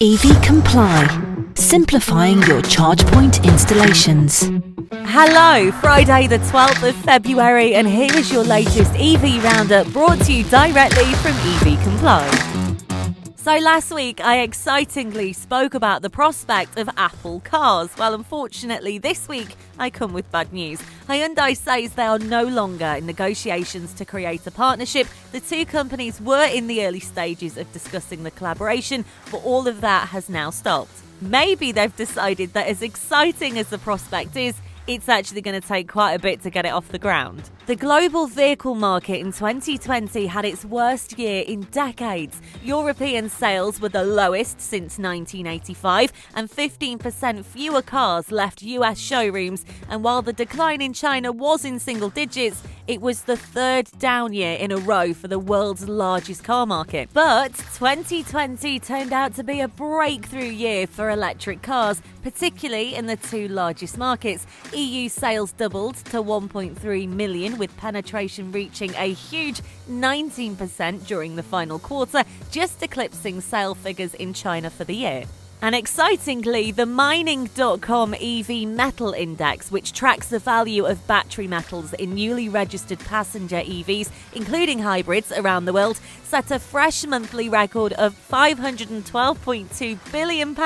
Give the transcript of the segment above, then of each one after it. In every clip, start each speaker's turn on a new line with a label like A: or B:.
A: EV Comply, simplifying your ChargePoint installations.
B: Hello, Friday the 12th of February, and here is your latest EV Roundup brought to you directly from EV Comply. So last week, I excitingly spoke about the prospect of Apple cars. Well, unfortunately, this week, I come with bad news. Hyundai says they are no longer in negotiations to create a partnership. The two companies were in the early stages of discussing the collaboration, but all of that has now stopped. Maybe they've decided that as exciting as the prospect is, it's actually going to take quite a bit to get it off the ground. The global vehicle market in 2020 had its worst year in decades. European sales were the lowest since 1985, and 15% fewer cars left US showrooms. And while the decline in China was in single digits, it was the third down year in a row for the world's largest car market. But 2020 turned out to be a breakthrough year for electric cars, particularly in the two largest markets. EU sales doubled to 1.3 million, with penetration reaching a huge 19% during the final quarter, just eclipsing sale figures in China for the year. And excitingly, the mining.com EV Metal Index, which tracks the value of battery metals in newly registered passenger EVs, including hybrids, around the world, set a fresh monthly record of £512.2 billion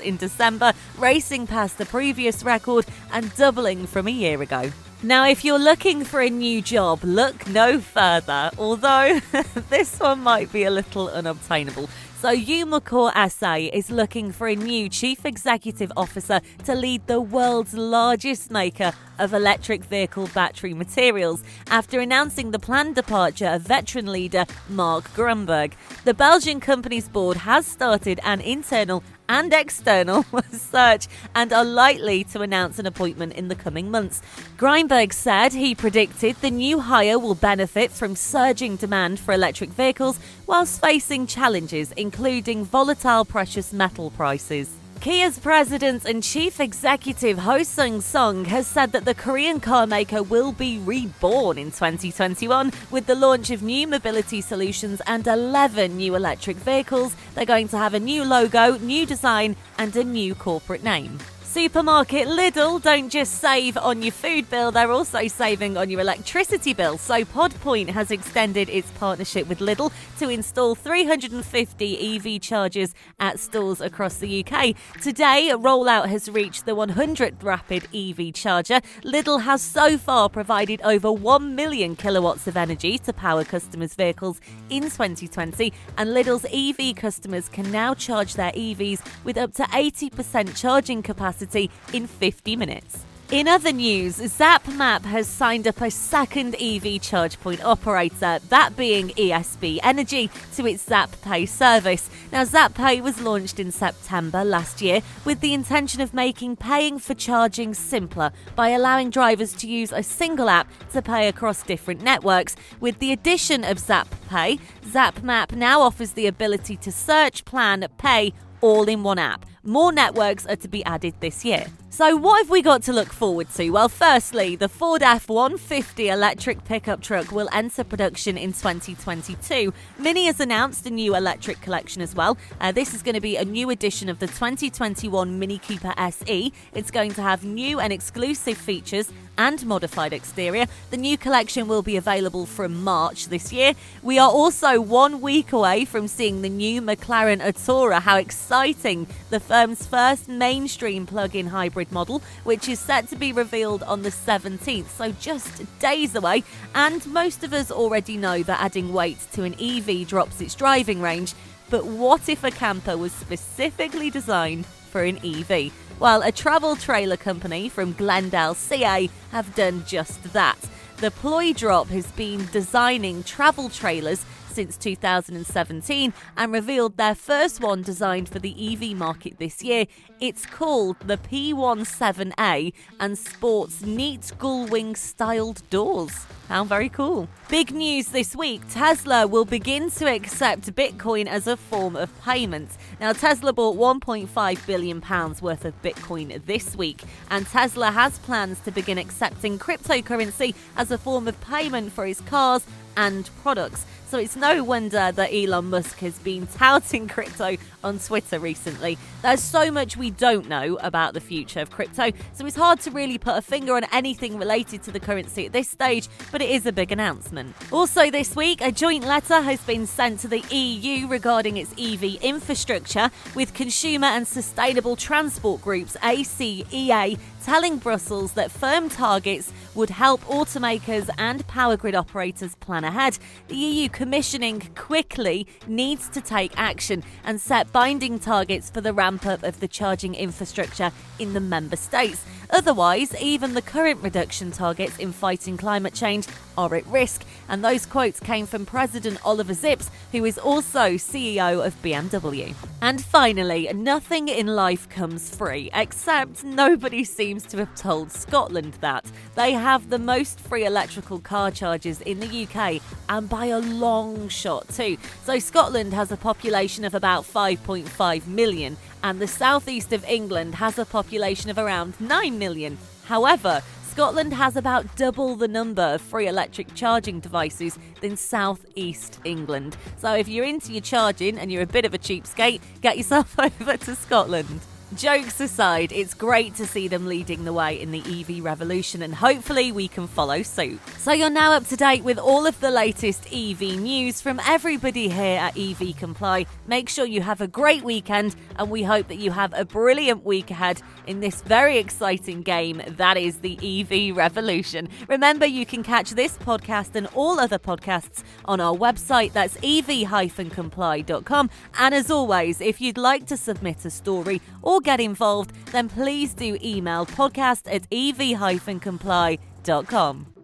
B: in December, racing past the previous record and doubling from a year ago. Now, if you're looking for a new job, look no further, although this one might be a little unobtainable. So Umicore SA is looking for a new chief executive officer to lead the world's largest maker of electric vehicle battery materials after announcing the planned departure of veteran leader Mark Grunberg. The Belgian company's board has started an internal and external search and are likely to announce an appointment in the coming months. Grunberg said he predicted the new hire will benefit from surging demand for electric vehicles whilst facing challenges including volatile precious metal prices. Kia's president and chief executive Ho Sung-sung has said that the Korean car maker will be reborn in 2021 with the launch of new mobility solutions and 11 new electric vehicles. They're going to have a new logo, new design, and a new corporate name. Supermarket Lidl don't just save on your food bill, they're also saving on your electricity bill. So Podpoint has extended its partnership with Lidl to install 350 EV chargers at stores across the UK. Today, a rollout has reached the 100th rapid EV charger. Lidl has so far provided over 1 million kilowatts of energy to power customers' vehicles in 2020, and Lidl's EV customers can now charge their EVs with up to 80% charging capacity in 50 minutes. In other news, Zap-Map has signed up a second EV chargepoint operator, that being ESB Energy, to its Zap-Pay service. Now, Zap-Pay was launched in September last year with the intention of making paying for charging simpler by allowing drivers to use a single app to pay across different networks. With the addition of Zap-Pay, Zap-Map now offers the ability to search, plan, pay, all in one app. More networks are to be added this year. So what have we got to look forward to? Well, firstly, the Ford F-150 electric pickup truck will enter production in 2022. Mini has announced a new electric collection as well. This is going to be a new edition of the 2021 Mini Cooper SE. It's going to have new and exclusive features and modified exterior. The new collection will be available from March this year. We are also 1 week away from seeing the new McLaren Artura. How exciting! The firm's first mainstream plug-in hybrid model, which is set to be revealed on the 17th, so just days away. And most of us already know that adding weight to an EV drops its driving range. But what if a camper was specifically designed for an EV? Well, a travel trailer company from Glendale, CA, have done just that. The Polydrop has been designing travel trailers since 2017 and revealed their first one designed for the EV market this year. It's called the P17A and sports neat gull-wing styled doors. How very cool. Big news this week, Tesla will begin to accept Bitcoin as a form of payment. Now, Tesla bought £1.5 billion worth of Bitcoin this week, and Tesla has plans to begin accepting cryptocurrency as a form of payment for its cars and products. So it's no wonder that Elon Musk has been touting crypto on Twitter recently. There's so much we don't know about the future of crypto, so it's hard to really put a finger on anything related to the currency at this stage, but it is a big announcement. Also this week, a joint letter has been sent to the EU regarding its EV infrastructure, with consumer and sustainable transport groups ACEA telling Brussels that firm targets would help automakers and power grid operators plan ahead. The EU Commissioning quickly needs to take action and set binding targets for the ramp-up of the charging infrastructure in the member states. Otherwise, even the current reduction targets in fighting climate change are at risk. And those quotes came from President Oliver Zips, who is also CEO of BMW. And finally, nothing in life comes free, except nobody seems to have told Scotland that. They have the most free electrical car charges in the UK, and by a long shot too. So Scotland has a population of about 5.5 million, and the southeast of England has a population of around 9 million. However, Scotland has about double the number of free electric charging devices than South East England. So if you're into your charging and you're a bit of a cheapskate, get yourself over to Scotland. Jokes aside, it's great to see them leading the way in the EV revolution, and hopefully we can follow suit. So you're now up to date with all of the latest EV news from everybody here at EV Comply. Make sure you have a great weekend, and we hope that you have a brilliant week ahead in this very exciting game that is the EV revolution. Remember, you can catch this podcast and all other podcasts on our website. That's ev-comply.com. And as always, if you'd like to submit a story or get involved, then please do email podcast@ev-comply.com.